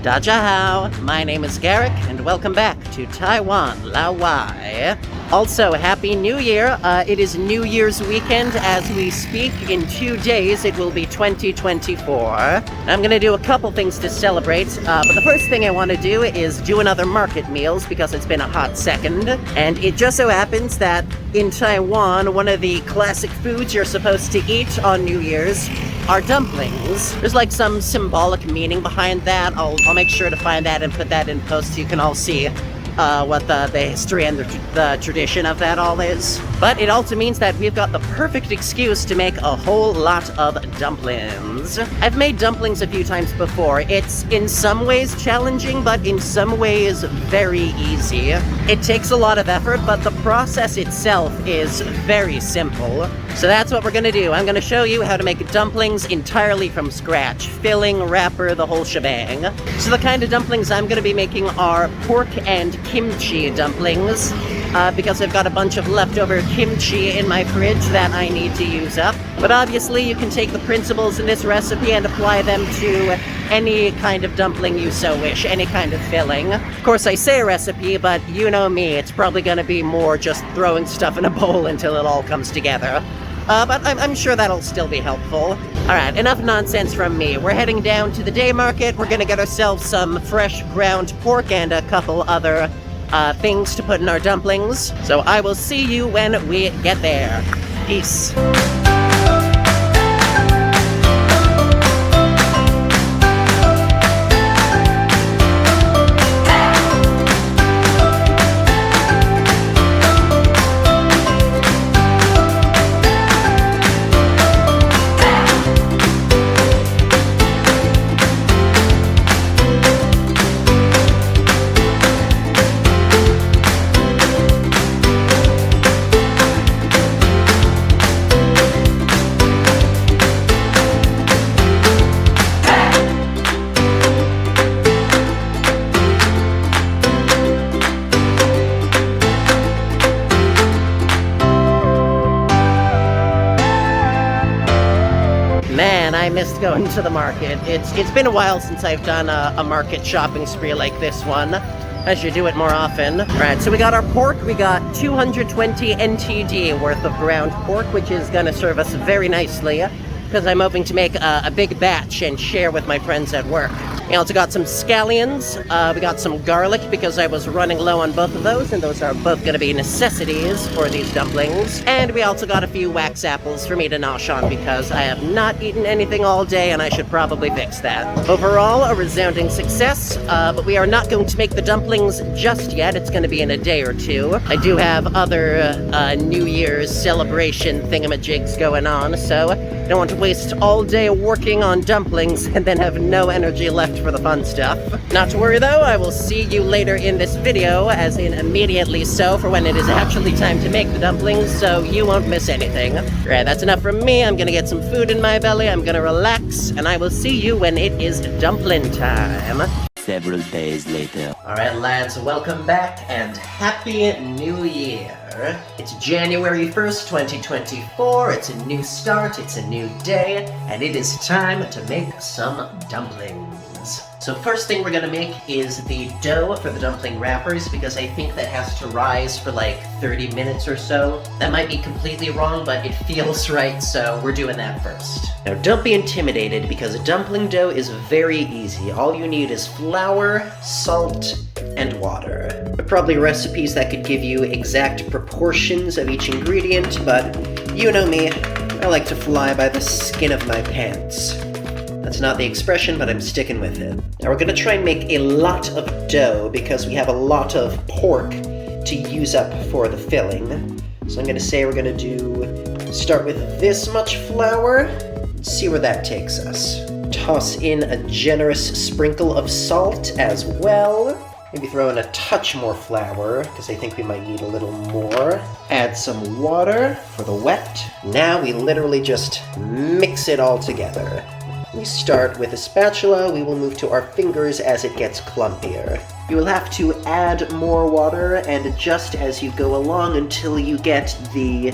Dajahao, my name is Garrick, and welcome back to Taiwan, Laowai. Also, Happy New Year! It is New Year's weekend as we speak. In 2 days, it will be 2024. I'm gonna do a couple things to celebrate, but the first thing I want to do is do another market meals because it's been a hot second. And it just so happens that in Taiwan, one of the classic foods you're supposed to eat on New Year's are dumplings. There's like some symbolic meaning behind that. I'll make sure to find that and put that in post so you can all see what the history and the tradition of that all is. But it also means that we've got the perfect excuse to make a whole lot of dumplings. I've made dumplings a few times before. It's in some ways challenging, but in some ways very easy. It takes a lot of effort, but the process itself is very simple. So that's what we're gonna do. I'm gonna show you how to make dumplings entirely from scratch. Filling, wrapper, the whole shebang. So the kind of dumplings I'm gonna be making are pork and kimchi dumplings, because I've got a bunch of leftover kimchi in my fridge that I need to use up. But obviously you can take the principles in this recipe and apply them to any kind of dumpling you so wish, any kind of filling. Of course, I say a recipe, but you know me, it's probably gonna be more just throwing stuff in a bowl until it all comes together. But I'm sure that'll still be helpful. Alright, enough nonsense from me. We're heading down to the day market. We're gonna get ourselves some fresh ground pork and a couple other things to put in our dumplings. So I will see you when we get there. Peace. Man, I missed going to the market. It's been a while since I've done a market shopping spree like this one. I should do it more often. Alright, so we got our pork. We got 220 NTD worth of ground pork, which is gonna serve us very nicely because I'm hoping to make a big batch and share with my friends at work. We also got some scallions. We got some garlic because I was running low on both of those, and those are both going to be necessities for these dumplings. And we also got a few wax apples for me to nosh on because I have not eaten anything all day and I should probably fix that. Overall, a resounding success, but we are not going to make the dumplings just yet. It's going to be in a day or two. I do have other New Year's celebration thingamajigs going on, so I don't want to waste all day working on dumplings and then have no energy left for the fun stuff. Not to worry though, I will see you later in this video, as in immediately so, for when it is actually time to make the dumplings, so you won't miss anything. Right, that's enough from me. I'm gonna get some food in my belly, I'm gonna relax, and I will see you when it is dumpling time. Several days later. Alright lads, welcome back and Happy New Year! It's January 1st, 2024, it's a new start, it's a new day, and it is time to make some dumplings. So first thing we're gonna make is the dough for the dumpling wrappers, because I think that has to rise for like 30 minutes or so. That might be completely wrong, but it feels right, so we're doing that first. Now don't be intimidated, because dumpling dough is very easy. All you need is flour, salt, and water. There are probably recipes that could give you exact proportions of each ingredient, but you know me, I like to fly by the skin of my pants. That's not the expression, but I'm sticking with it. Now we're gonna try and make a lot of dough because we have a lot of pork to use up for the filling. So I'm gonna say we're gonna start with this much flour, and see where that takes us. Toss in a generous sprinkle of salt as well. Maybe throw in a touch more flour, because I think we might need a little more. Add some water for the wet. Now we literally just mix it all together. We start with a spatula, we will move to our fingers as it gets clumpier. You will have to add more water and adjust as you go along until you get the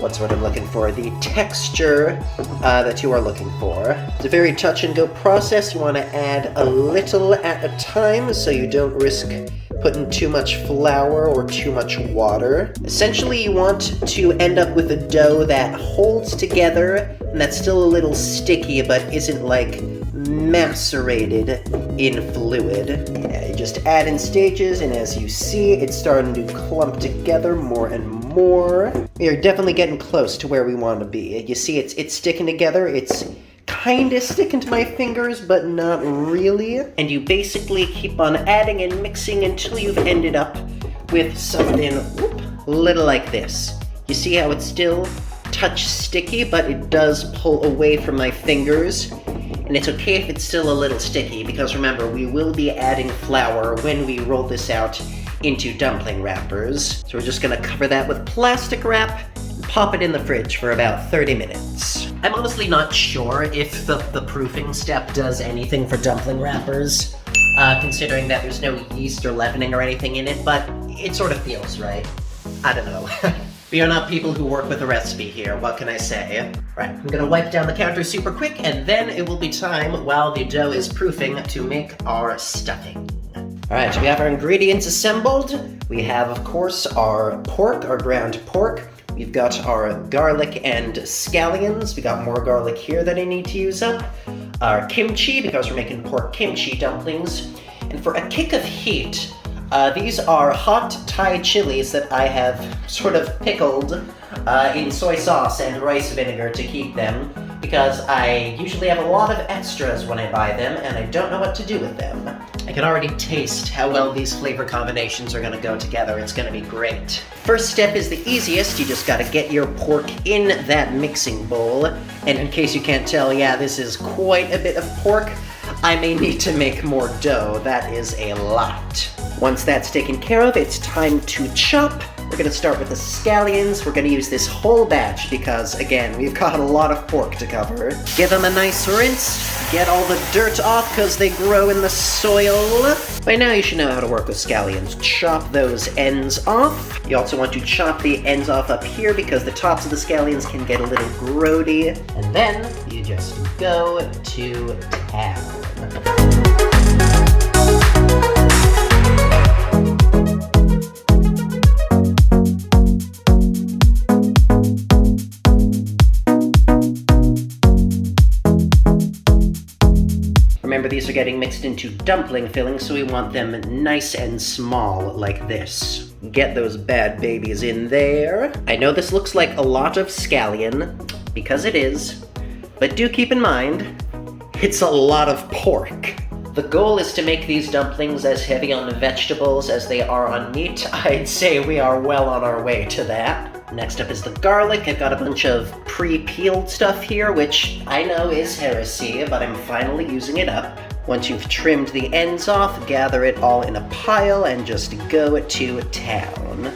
what's what I'm looking for? The texture that you are looking for. It's a very touch and go process. You want to add a little at a time so you don't risk putting too much flour or too much water. Essentially, you want to end up with a dough that holds together and that's still a little sticky but isn't like macerated in fluid. Yeah, you just add in stages, and as you see, it's starting to clump together more and more. We are definitely getting close to where we want to be. You see, it's sticking together. It's kind of sticking to my fingers, but not really. And you basically keep on adding and mixing until you've ended up with something little like this. You see how it's still touch sticky, but it does pull away from my fingers. And it's okay if it's still a little sticky, because remember, we will be adding flour when we roll this out into dumpling wrappers. So we're just gonna cover that with plastic wrap and pop it in the fridge for about 30 minutes. I'm honestly not sure if the proofing step does anything for dumpling wrappers, considering that there's no yeast or leavening or anything in it, but it sort of feels right. I don't know. We are not people who work with a recipe here, what can I say? Right, I'm gonna wipe down the counter super quick, and then it will be time, while the dough is proofing, to make our stuffing. Alright, so we have our ingredients assembled. We have, of course, our pork, our ground pork. We've got our garlic and scallions. We got more garlic here that I need to use up. Our kimchi, because we're making pork kimchi dumplings. And for a kick of heat, these are hot Thai chilies that I have sort of pickled in soy sauce and rice vinegar to keep them, because I usually have a lot of extras when I buy them, and I don't know what to do with them. I can already taste how well these flavor combinations are gonna go together. It's gonna be great. First step is the easiest. You just gotta get your pork in that mixing bowl. And in case you can't tell, yeah, this is quite a bit of pork. I may need to make more dough. That is a lot. Once that's taken care of, it's time to chop. We're gonna start with the scallions. We're gonna use this whole batch because, again, we've got a lot of pork to cover. Give them a nice rinse. Get all the dirt off because they grow in the soil. By now you should know how to work with scallions. Chop those ends off. You also want to chop the ends off up here because the tops of the scallions can get a little grody. And then you just go to town. Remember, these are getting mixed into dumpling fillings, so we want them nice and small, like this. Get those bad babies in there. I know this looks like a lot of scallion, because it is, but do keep in mind, it's a lot of pork. The goal is to make these dumplings as heavy on vegetables as they are on meat. I'd say we are well on our way to that. Next up is the garlic. I've got a bunch of pre-peeled stuff here, which I know is heresy, but I'm finally using it up. Once you've trimmed the ends off, gather it all in a pile and just go to town.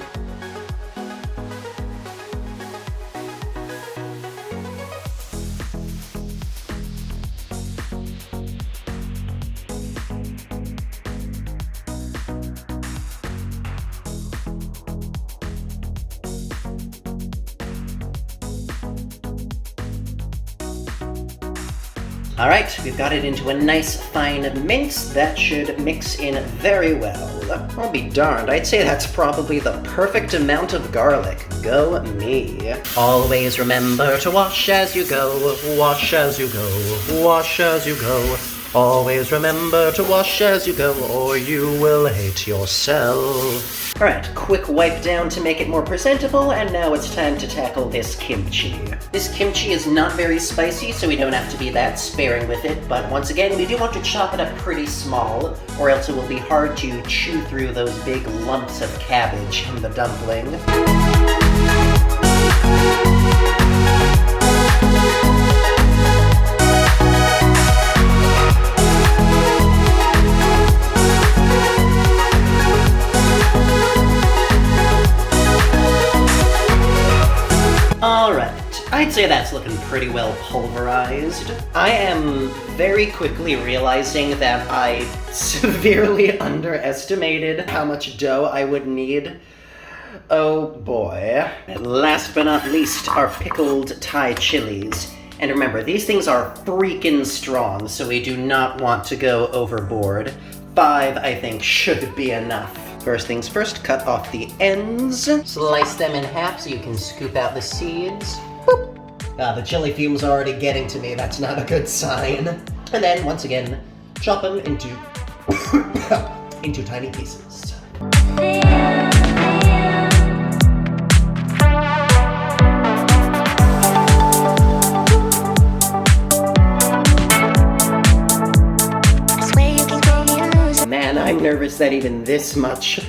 Alright, we've got it into a nice fine mince. That should mix in very well. I'll be darned, I'd say that's probably the perfect amount of garlic. Go me. Always remember to wash as you go, wash as you go, wash as you go. Always remember to wash as you go, or you will hate yourself. Alright, quick wipe down to make it more presentable, and now it's time to tackle this kimchi. This kimchi is not very spicy, so we don't have to be that sparing with it, but once again, we do want to chop it up pretty small, or else it will be hard to chew through those big lumps of cabbage in the dumpling. Alright, I'd say that's looking pretty well pulverized. I am very quickly realizing that I severely underestimated how much dough I would need. Oh boy. And last but not least, our pickled Thai chilies. And remember, these things are freaking strong, so we do not want to go overboard. 5, I think, should be enough. First things first, cut off the ends. Slice them in half so you can scoop out the seeds. Boop. The chili fume's already getting to me, that's not a good sign. And then, once again, chop them into into tiny pieces. Man, I'm nervous that even this much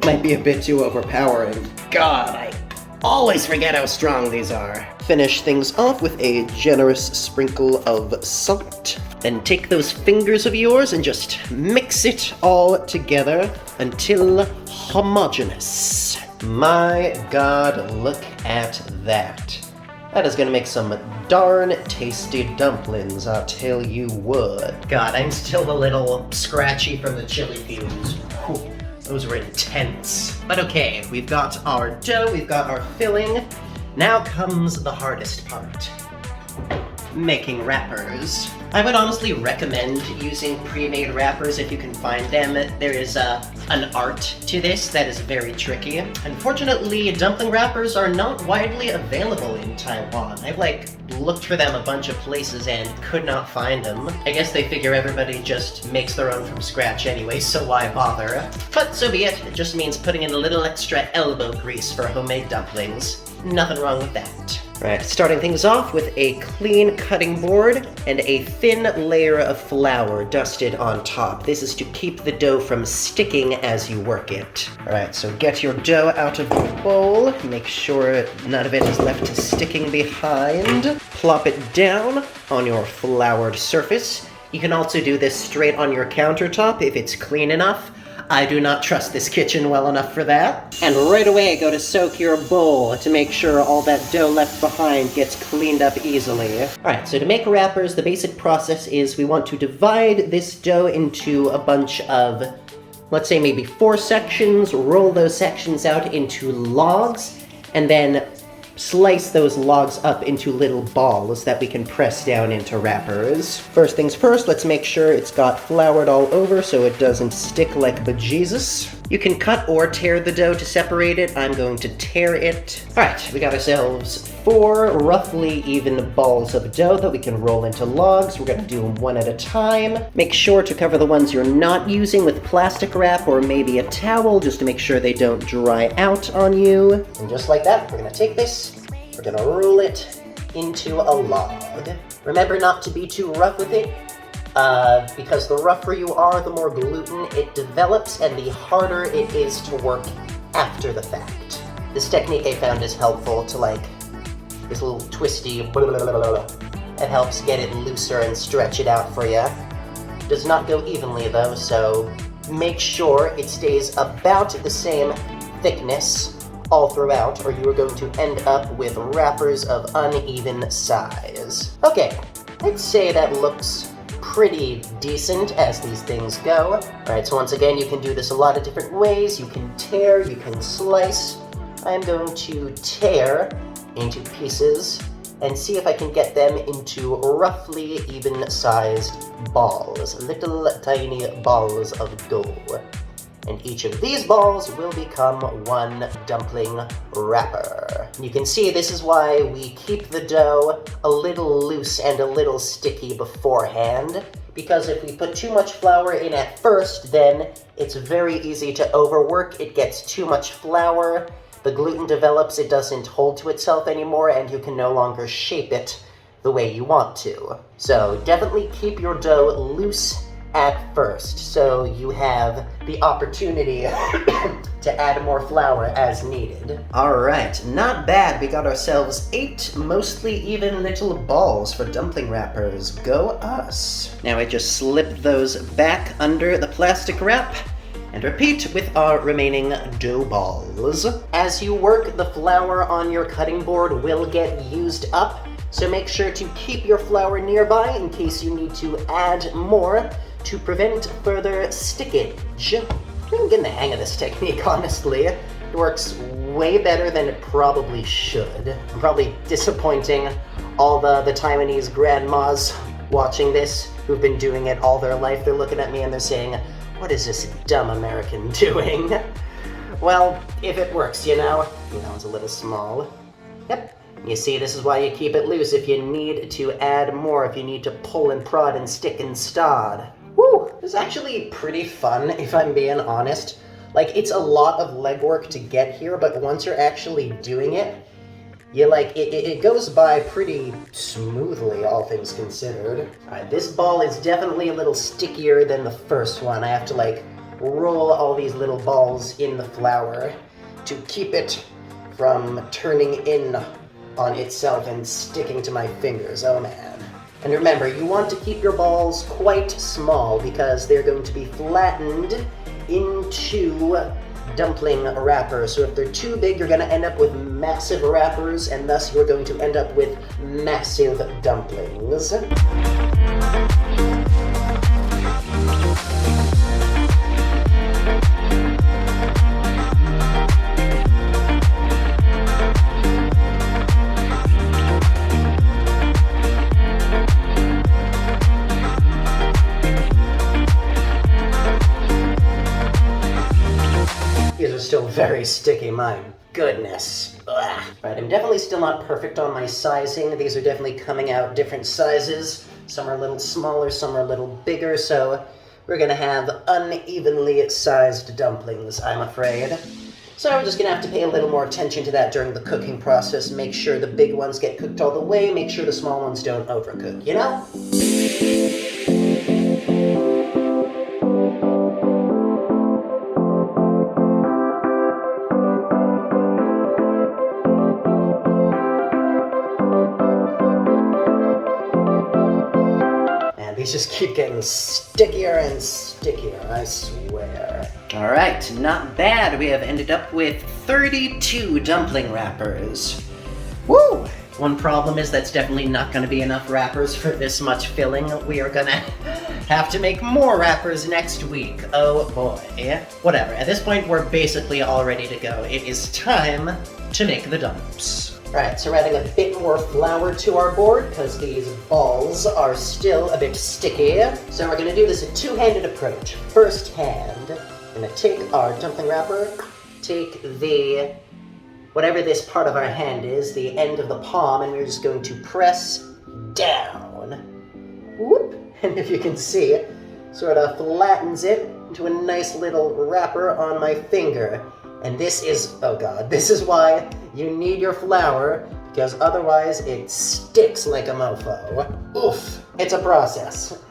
might be a bit too overpowering. God, I always forget how strong these are. Finish things off with a generous sprinkle of salt. Then take those fingers of yours and just mix it all together until homogeneous. My God, look at that. That is gonna make some darn tasty dumplings, I'll tell you what. God, I'm still a little scratchy from the chili fumes. Whew, those were intense. But okay, we've got our dough, we've got our filling. Now comes the hardest part. Making wrappers. I would honestly recommend using pre-made wrappers if you can find them. There is an art to this that is very tricky. Unfortunately, dumpling wrappers are not widely available in Taiwan. I've looked for them a bunch of places and could not find them. I guess they figure everybody just makes their own from scratch anyway, so why bother? But so be it. It just means putting in a little extra elbow grease for homemade dumplings. Nothing wrong with that. Right, starting things off with a clean cutting board and a thin layer of flour dusted on top. This is to keep the dough from sticking as you work it. Alright, so get your dough out of the bowl. Make sure none of it is left sticking behind. Plop it down on your floured surface. You can also do this straight on your countertop if it's clean enough. I do not trust this kitchen well enough for that. And right away, go to soak your bowl to make sure all that dough left behind gets cleaned up easily. Alright, so to make wrappers, the basic process is we want to divide this dough into a bunch of, let's say maybe 4 sections, roll those sections out into logs, and then slice those logs up into little balls that we can press down into wrappers. First things first, let's make sure it's got floured all over so it doesn't stick like bejesus. You can cut or tear the dough to separate it. I'm going to tear it. Alright, we got ourselves 4 roughly even balls of dough that we can roll into logs. We're going to do them one at a time. Make sure to cover the ones you're not using with plastic wrap or maybe a towel just to make sure they don't dry out on you. And just like that, we're going to take this, we're going to roll it into a log. Remember not to be too rough with it, because the rougher you are, the more gluten it develops and the harder it is to work after the fact. This technique I found is helpful to this little twisty blah, blah, blah, blah. It helps get it looser and stretch it out for you. Does not go evenly though, so make sure it stays about the same thickness all throughout, or you are going to end up with wrappers of uneven size. Okay, I'd say that looks pretty decent as these things go. Alright, so once again, you can do this a lot of different ways. You can tear, you can slice. I'm going to tear into pieces and see if I can get them into roughly even-sized balls, little tiny balls of dough. And each of these balls will become one dumpling wrapper. You can see this is why we keep the dough a little loose and a little sticky beforehand, because if we put too much flour in at first, then it's very easy to overwork. It gets too much flour, the gluten develops, it doesn't hold to itself anymore, and you can no longer shape it the way you want to. So definitely keep your dough loose at first, so you have the opportunity to add more flour as needed. Alright, not bad. We got ourselves 8 mostly even little balls for dumpling wrappers. Go us. Now I just slip those back under the plastic wrap and repeat with our remaining dough balls. As you work, the flour on your cutting board will get used up, so make sure to keep your flour nearby in case you need to add more to prevent further stickage. I'm getting the hang of this technique, honestly. It works way better than it probably should. I'm probably disappointing all the Taiwanese grandmas watching this who've been doing it all their life. They're looking at me and they're saying, what is this dumb American doing? Well, if it works, you know, it's a little small. Yep. You see, this is why you keep it loose if you need to add more, if you need to pull and prod and stick and stod. Woo! It's actually pretty fun, if I'm being honest. Like, it's a lot of legwork to get here, but once you're actually doing it, it goes by pretty smoothly, all things considered. Alright, this ball is definitely a little stickier than the first one. I have to, roll all these little balls in the flour to keep it from turning in on itself and sticking to my fingers. Oh man. And remember, you want to keep your balls quite small because they're going to be flattened into dumpling wrappers. So if they're too big, you're going to end up with massive wrappers, and thus you're going to end up with massive dumplings. Still very sticky, my goodness. Ugh. Right, I'm definitely still not perfect on my sizing. These are definitely coming out different sizes. Some are a little smaller, some are a little bigger, so we're gonna have unevenly sized dumplings, I'm afraid. So we're just gonna have to pay a little more attention to that during the cooking process, make sure the big ones get cooked all the way, make sure the small ones don't overcook, you know? These just keep getting stickier and stickier, I swear. Alright, not bad. We have ended up with 32 dumpling wrappers. Woo! One problem is that's definitely not going to be enough wrappers for this much filling. We are gonna have to make more wrappers next week. Oh boy. Whatever, at this point we're basically all ready to go. It is time to make the dumps. Alright, so we're adding a bit more flour to our board because these balls are still a bit sticky. So we're going to do this a two-handed approach. First hand, we're going to take our dumpling wrapper, take the, whatever this part of our hand is, the end of the palm, and we're just going to press down. Whoop! And if you can see, it sort of flattens it into a nice little wrapper on my finger. And this is, oh god, this is why you need your flour, because otherwise it sticks like a mofo. Oof. It's a process.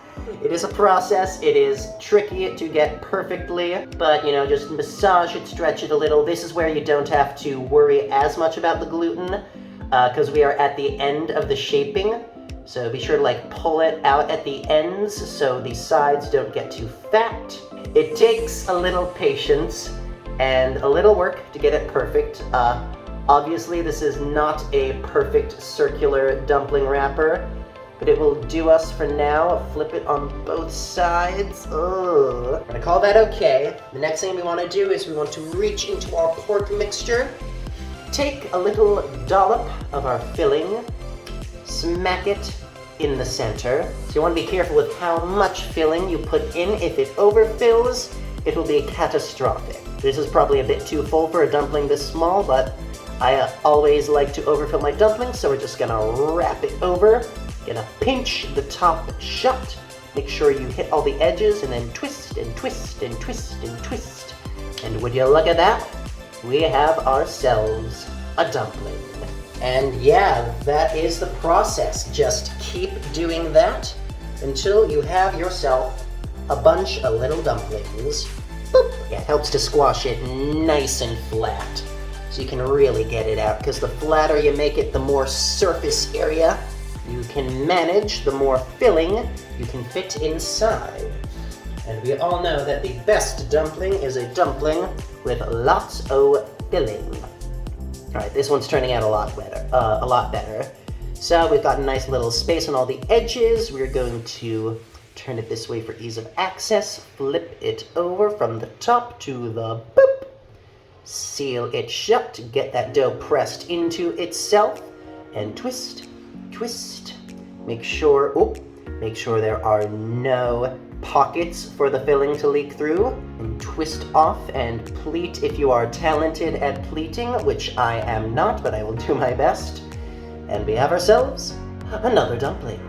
It is a process. It is tricky to get perfectly, but just massage it, stretch it a little. This is where you don't have to worry as much about the gluten, because we are at the end of the shaping. So be sure to pull it out at the ends so the sides don't get too fat. It takes a little patience and a little work to get it perfect. Obviously, this is not a perfect circular dumpling wrapper, but it will do us for now. Flip it on both sides. Ugh. I'm gonna call that okay. The next thing we want to do is we want to reach into our pork mixture, take a little dollop of our filling, smack it in the center. So you want to be careful with how much filling you put in. If it overfills, it will be catastrophic. This is probably a bit too full for a dumpling this small, but I always like to overfill my dumplings, so we're just gonna wrap it over, gonna pinch the top shut, make sure you hit all the edges, and then twist and twist and twist and twist. And would you look at that? We have ourselves a dumpling. And yeah, that is the process. Just keep doing that until you have yourself a bunch of little dumplings. Boop. Yeah, it helps to squash it nice and flat, so you can really get it out, because the flatter you make it, the more surface area you can manage, the more filling you can fit inside. And we all know that the best dumpling is a dumpling with lots of filling. Alright, this one's turning out a lot better. So we've got a nice little space on all the edges. We're going to turn it this way for ease of access, flip it over from the top to the boop, seal it shut, get that dough pressed into itself, and twist, twist. Make sure there are no pockets for the filling to leak through, and twist off and pleat if you are talented at pleating, which I am not, but I will do my best. And we have ourselves another dumpling.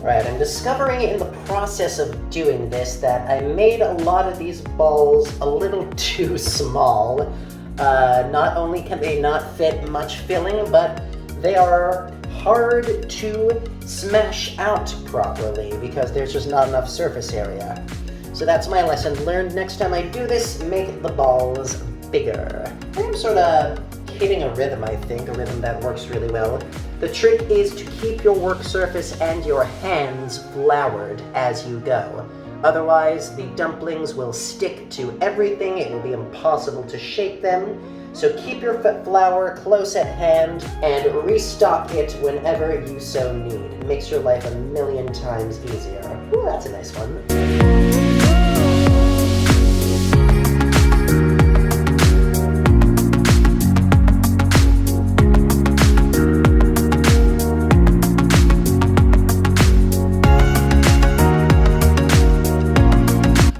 Right, I'm discovering in the process of doing this that I made a lot of these balls a little too small. Not only can they not fit much filling, but they are hard to smash out properly because there's just not enough surface area. So that's my lesson learned. Next time I do this, make the balls bigger. I'm sort of hitting a rhythm, I think, a rhythm that works really well. The trick is to keep your work surface and your hands floured as you go. Otherwise, the dumplings will stick to everything. It will be impossible to shape them. So keep your flour close at hand and restock it whenever you so need. It makes your life a million times easier. Ooh, that's a nice one.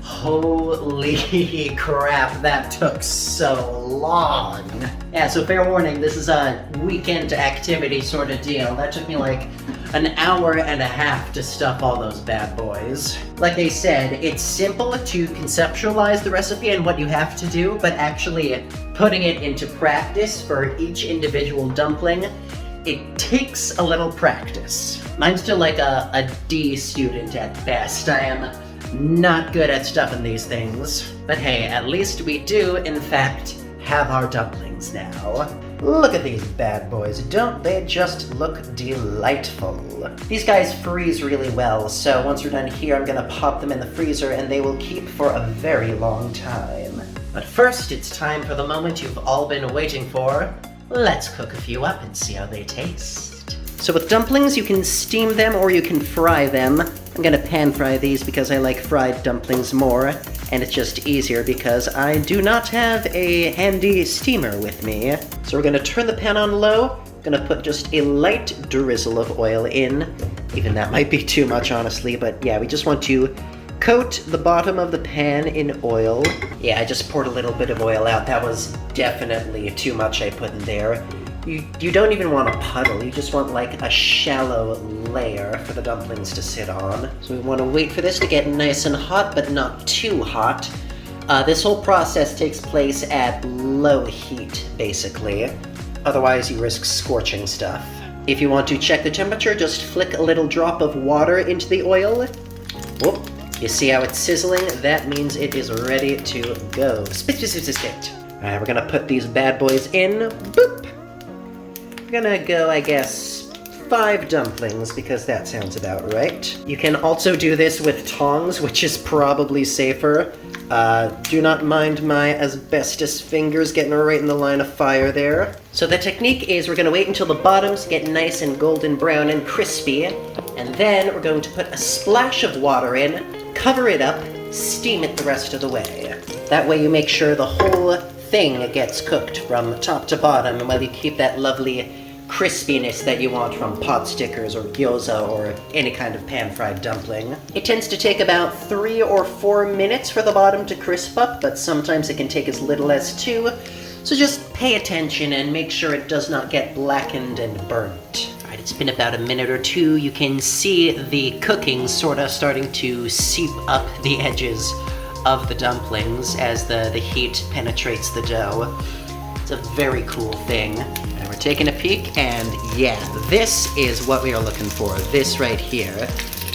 Holy crap, that took so long. Yeah, so fair warning, this is a weekend activity sort of deal. That took me like an hour and a half to stuff all those bad boys. Like I said, it's simple to conceptualize the recipe and what you have to do, but actually putting it into practice for each individual dumpling, it takes a little practice. I'm still like a D student at best. I am not good at stuffing these things. But hey, at least we do, in fact, have our dumplings now. Look at these bad boys, don't they just look delightful? These guys freeze really well, so once we're done here, I'm gonna pop them in the freezer and they will keep for a very long time. But first, it's time for the moment you've all been waiting for. Let's cook a few up and see how they taste. So with dumplings, you can steam them or you can fry them. I'm gonna pan fry these because I like fried dumplings more, and it's just easier because I do not have a handy steamer with me. So we're gonna turn the pan on low, gonna put just a light drizzle of oil in. Even that might be too much, honestly, but yeah, we just want to coat the bottom of the pan in oil. Yeah, I just poured a little bit of oil out. That was definitely too much I put in there. You don't even want a puddle, you just want like a shallow layer for the dumplings to sit on. So we want to wait for this to get nice and hot, but not too hot. This whole process takes place at low heat, basically. Otherwise, you risk scorching stuff. If you want to check the temperature, just flick a little drop of water into the oil. Whoop. You see how it's sizzling? That means it is ready to go. Spit, spit, spit, spit, spit. Alright, we're gonna put these bad boys in. Boop! We're gonna go, I guess, 5 dumplings, because that sounds about right. You can also do this with tongs, which is probably safer. Do not mind my asbestos fingers getting right in the line of fire there. So the technique is we're gonna wait until the bottoms get nice and golden brown and crispy, and then we're going to put a splash of water in, cover it up, steam it the rest of the way. That way you make sure the whole thing gets cooked from top to bottom, and while you keep that lovely crispiness that you want from pot stickers or gyoza or any kind of pan-fried dumpling. It tends to take about 3 or 4 minutes for the bottom to crisp up, but sometimes it can take as little as 2. So just pay attention and make sure it does not get blackened and burnt. Alright, it's been about a minute or 2. You can see the cooking sort of starting to seep up the edges of the dumplings as the heat penetrates the dough. It's a very cool thing. And we're taking a peek, and yeah, this is what we are looking for. This right here.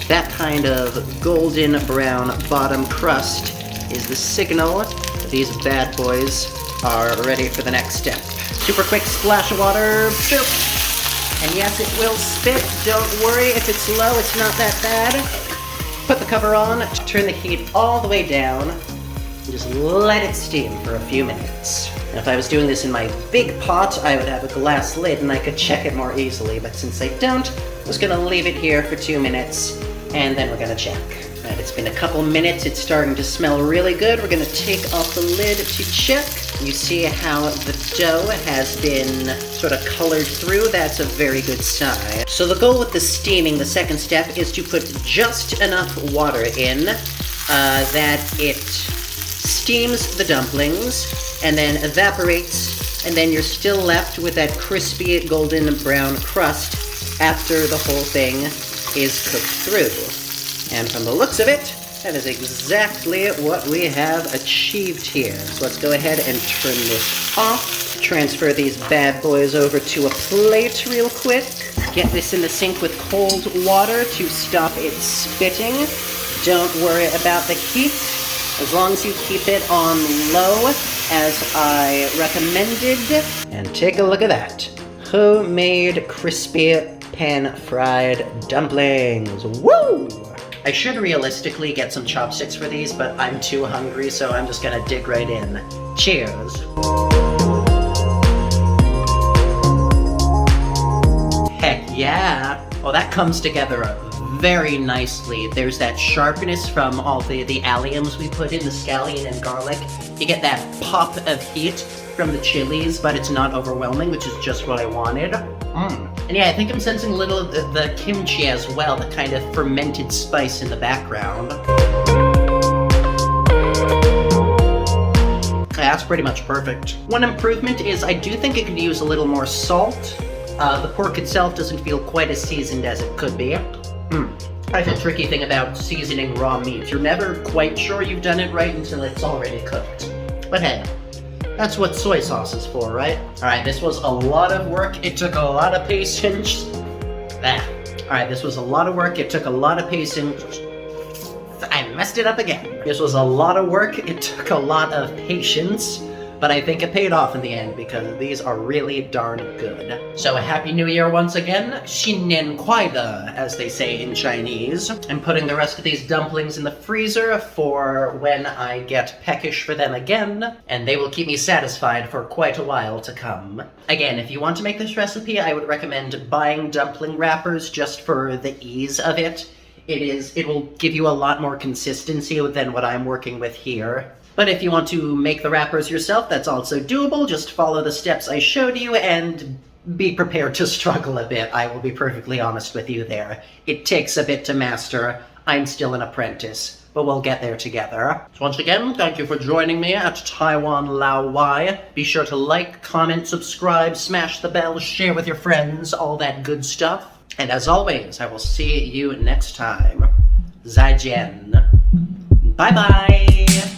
That kind of golden brown bottom crust is the signal that these bad boys are ready for the next step. Super quick splash of water. Boop. And yes, it will spit. Don't worry, if it's low, it's not that bad. Put the cover on, turn the heat all the way down, and just let it steam for a few minutes. And if I was doing this in my big pot, I would have a glass lid and I could check it more easily, but since I don't, I'm just gonna leave it here for 2 minutes, and then we're gonna check. Right, it's been a couple minutes, it's starting to smell really good. We're gonna take off the lid to check. You see how the dough has been sort of colored through? That's a very good sign. So the goal with the steaming, the second step, is to put just enough water in that it steams the dumplings and then evaporates, and then you're still left with that crispy golden brown crust after the whole thing is cooked through. And from the looks of it, that is exactly what we have achieved here. So let's go ahead and turn this off. Transfer these bad boys over to a plate real quick. Get this in the sink with cold water to stop it spitting. Don't worry about the heat. As long as you keep it on low, as I recommended. And take a look at that. Homemade crispy pan-fried dumplings. Woo! I should realistically get some chopsticks for these, but I'm too hungry, so I'm just gonna dig right in. Cheers. Heck yeah! Well, that comes together very nicely. There's that sharpness from all the alliums we put in, the scallion and garlic. You get that pop of heat from the chilies, but it's not overwhelming, which is just what I wanted. And yeah, I think I'm sensing a little of the kimchi as well, the kind of fermented spice in the background. That's pretty much perfect. One improvement is I do think it could use a little more salt. The pork itself doesn't feel quite as seasoned as it could be. That's the tricky thing about seasoning raw meat. You're never quite sure you've done it right until it's already cooked. But hey, that's what soy sauce is for, right? Alright, this was a lot of work. It took a lot of patience. Alright, this was a lot of work. It took a lot of patience. I messed it up again. This was a lot of work. It took a lot of patience. But I think it paid off in the end because these are really darn good. So Happy New Year once again. 新年快乐, as they say in Chinese. I'm putting the rest of these dumplings in the freezer for when I get peckish for them again, and they will keep me satisfied for quite a while to come. Again, if you want to make this recipe, I would recommend buying dumpling wrappers just for the ease of it. It will give you a lot more consistency than what I'm working with here. But if you want to make the wrappers yourself, that's also doable. Just follow the steps I showed you and be prepared to struggle a bit. I will be perfectly honest with you there. It takes a bit to master. I'm still an apprentice, but we'll get there together. So once again, thank you for joining me at Taiwan Lao Wai. Be sure to like, comment, subscribe, smash the bell, share with your friends, all that good stuff. And as always, I will see you next time. 再见. Bye-bye!